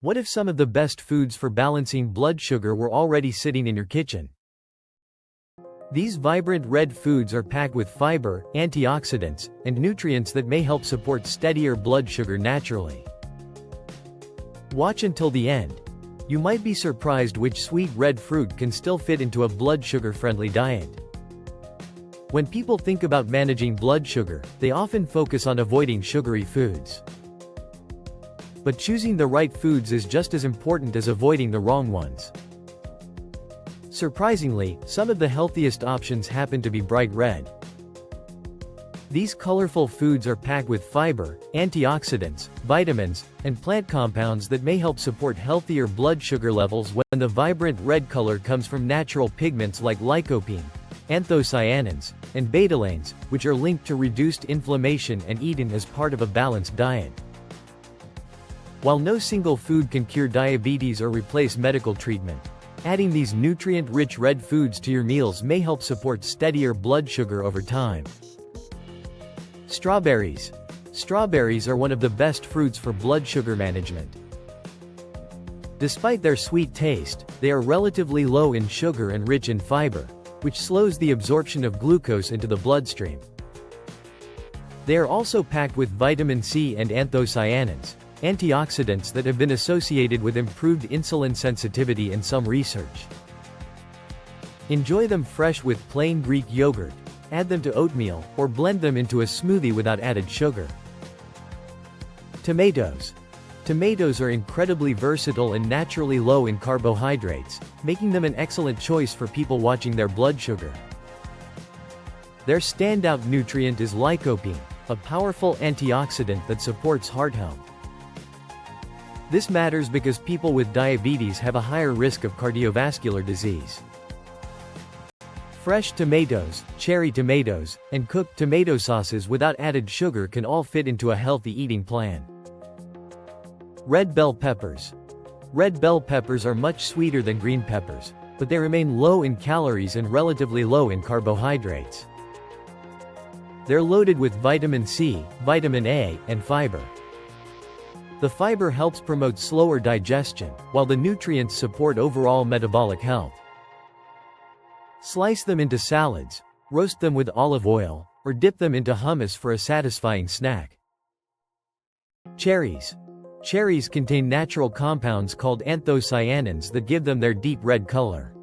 What if some of the best foods for balancing blood sugar were already sitting in your kitchen? These vibrant red foods are packed with fiber, antioxidants, and nutrients that may help support steadier blood sugar naturally. Watch until the end. You might be surprised which sweet red fruit can still fit into a blood sugar-friendly diet. When people think about managing blood sugar, they often focus on avoiding sugary foods. But choosing the right foods is just as important as avoiding the wrong ones. Surprisingly, some of the healthiest options happen to be bright red. These colorful foods are packed with fiber, antioxidants, vitamins, and plant compounds that may help support healthier blood sugar levels when the vibrant red color comes from natural pigments like lycopene, anthocyanins, and betalains, which are linked to reduced inflammation and eaten as part of a balanced diet. While no single food can cure diabetes or replace medical treatment, adding these nutrient-rich red foods to your meals may help support steadier blood sugar over time. Strawberries. Strawberries are one of the best fruits for blood sugar management. Despite their sweet taste, they are relatively low in sugar and rich in fiber, which slows the absorption of glucose into the bloodstream. They are also packed with vitamin C and anthocyanins, antioxidants that have been associated with improved insulin sensitivity in some research. Enjoy them fresh with plain Greek yogurt, add them to oatmeal, or blend them into a smoothie without added sugar. Tomatoes. Tomatoes are incredibly versatile and naturally low in carbohydrates, making them an excellent choice for people watching their blood sugar. Their standout nutrient is lycopene, a powerful antioxidant that supports heart health. This matters because people with diabetes have a higher risk of cardiovascular disease. Fresh tomatoes, cherry tomatoes, and cooked tomato sauces without added sugar can all fit into a healthy eating plan. Red bell peppers. Red bell peppers are much sweeter than green peppers, but they remain low in calories and relatively low in carbohydrates. They're loaded with vitamin C, vitamin A, and fiber. The fiber helps promote slower digestion, while the nutrients support overall metabolic health. Slice them into salads, roast them with olive oil, or dip them into hummus for a satisfying snack. Cherries. Cherries contain natural compounds called anthocyanins that give them their deep red color.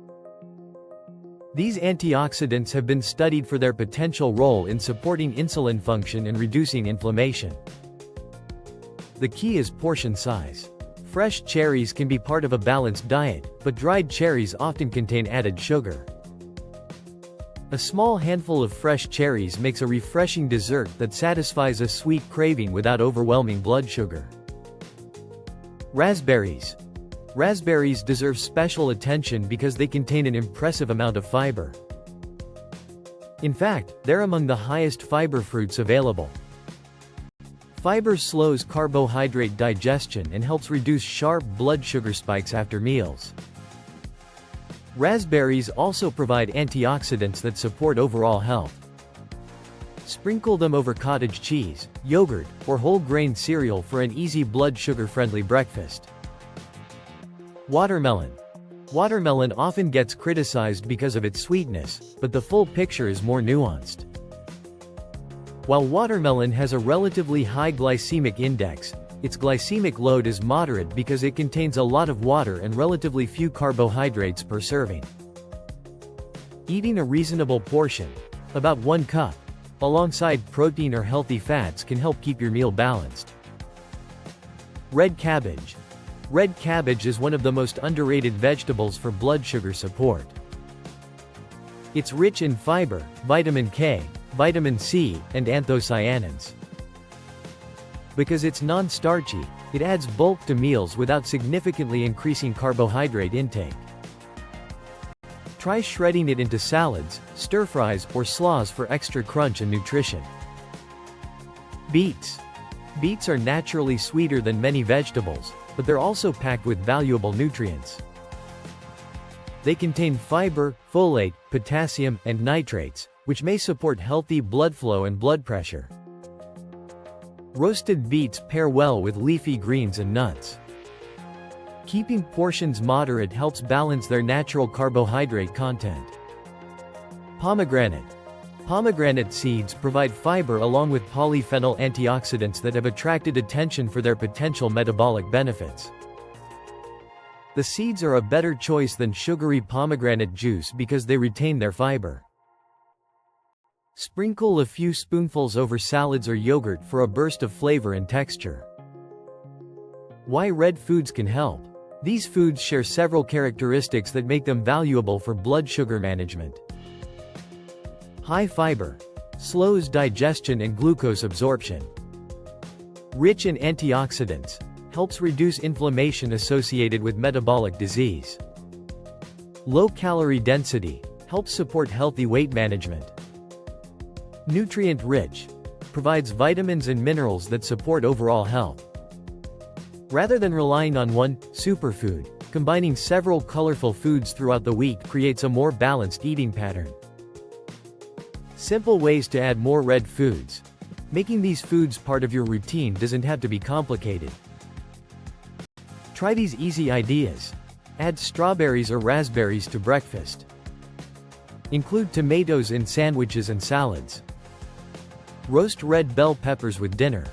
These antioxidants have been studied for their potential role in supporting insulin function and reducing inflammation. The key is portion size. Fresh cherries can be part of a balanced diet, but dried cherries often contain added sugar. A small handful of fresh cherries makes a refreshing dessert that satisfies a sweet craving without overwhelming blood sugar. Raspberries. Raspberries deserve special attention because they contain an impressive amount of fiber. In fact, they're among the highest fiber fruits available. Fiber slows carbohydrate digestion and helps reduce sharp blood sugar spikes after meals. Raspberries also provide antioxidants that support overall health. Sprinkle them over cottage cheese, yogurt, or whole grain cereal for an easy blood sugar-friendly breakfast. Watermelon. Watermelon often gets criticized because of its sweetness, but the full picture is more nuanced. While watermelon has a relatively high glycemic index, its glycemic load is moderate because it contains a lot of water and relatively few carbohydrates per serving. Eating a reasonable portion, about 1 cup, alongside protein or healthy fats can help keep your meal balanced. Red cabbage. Red cabbage is one of the most underrated vegetables for blood sugar support. It's rich in fiber, vitamin K, vitamin C, and anthocyanins. Because it's non-starchy, it adds bulk to meals without significantly increasing carbohydrate intake. Try shredding it into salads, stir-fries, or slaws for extra crunch and nutrition. Beets. Beets are naturally sweeter than many vegetables, but they're also packed with valuable nutrients. They contain fiber, folate, potassium, and nitrates, which may support healthy blood flow and blood pressure. Roasted beets pair well with leafy greens and nuts. Keeping portions moderate helps balance their natural carbohydrate content. Pomegranate. Pomegranate seeds provide fiber along with polyphenol antioxidants that have attracted attention for their potential metabolic benefits. The seeds are a better choice than sugary pomegranate juice because they retain their fiber. Sprinkle a few spoonfuls over salads or yogurt for a burst of flavor and texture. Why red foods can help. These foods share several characteristics that make them valuable for blood sugar management. High fiber. Slows digestion and glucose absorption. Rich in antioxidants. Helps reduce inflammation associated with metabolic disease. Low calorie density. Helps support healthy weight management. Nutrient-rich. Provides vitamins and minerals that support overall health. Rather than relying on one superfood, combining several colorful foods throughout the week creates a more balanced eating pattern. Simple ways to add more red foods. Making these foods part of your routine doesn't have to be complicated. Try these easy ideas. Add strawberries or raspberries to breakfast. Include tomatoes in sandwiches and salads. Roast red bell peppers with dinner.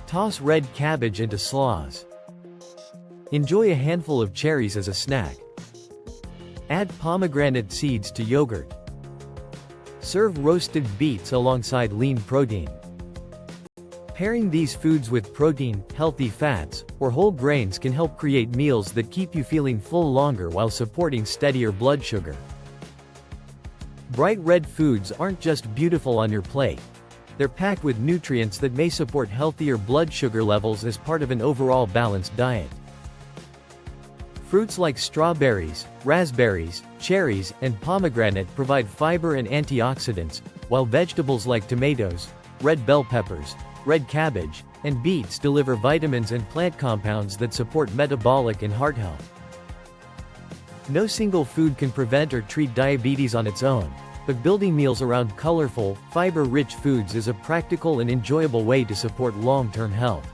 Toss red cabbage into slaws. Enjoy a handful of cherries as a snack. Add pomegranate seeds to yogurt. Serve roasted beets alongside lean protein. Pairing these foods with protein, healthy fats, or whole grains can help create meals that keep you feeling full longer while supporting steadier blood sugar. Bright red foods aren't just beautiful on your plate. They're packed with nutrients that may support healthier blood sugar levels as part of an overall balanced diet. Fruits like strawberries, raspberries, cherries, and pomegranate provide fiber and antioxidants, while vegetables like tomatoes, red bell peppers, red cabbage, and beets deliver vitamins and plant compounds that support metabolic and heart health. No single food can prevent or treat diabetes on its own, but building meals around colorful, fiber-rich foods is a practical and enjoyable way to support long-term health.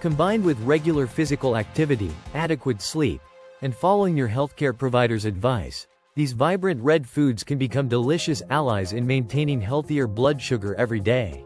Combined with regular physical activity, adequate sleep, and following your healthcare provider's advice, these vibrant red foods can become delicious allies in maintaining healthier blood sugar every day.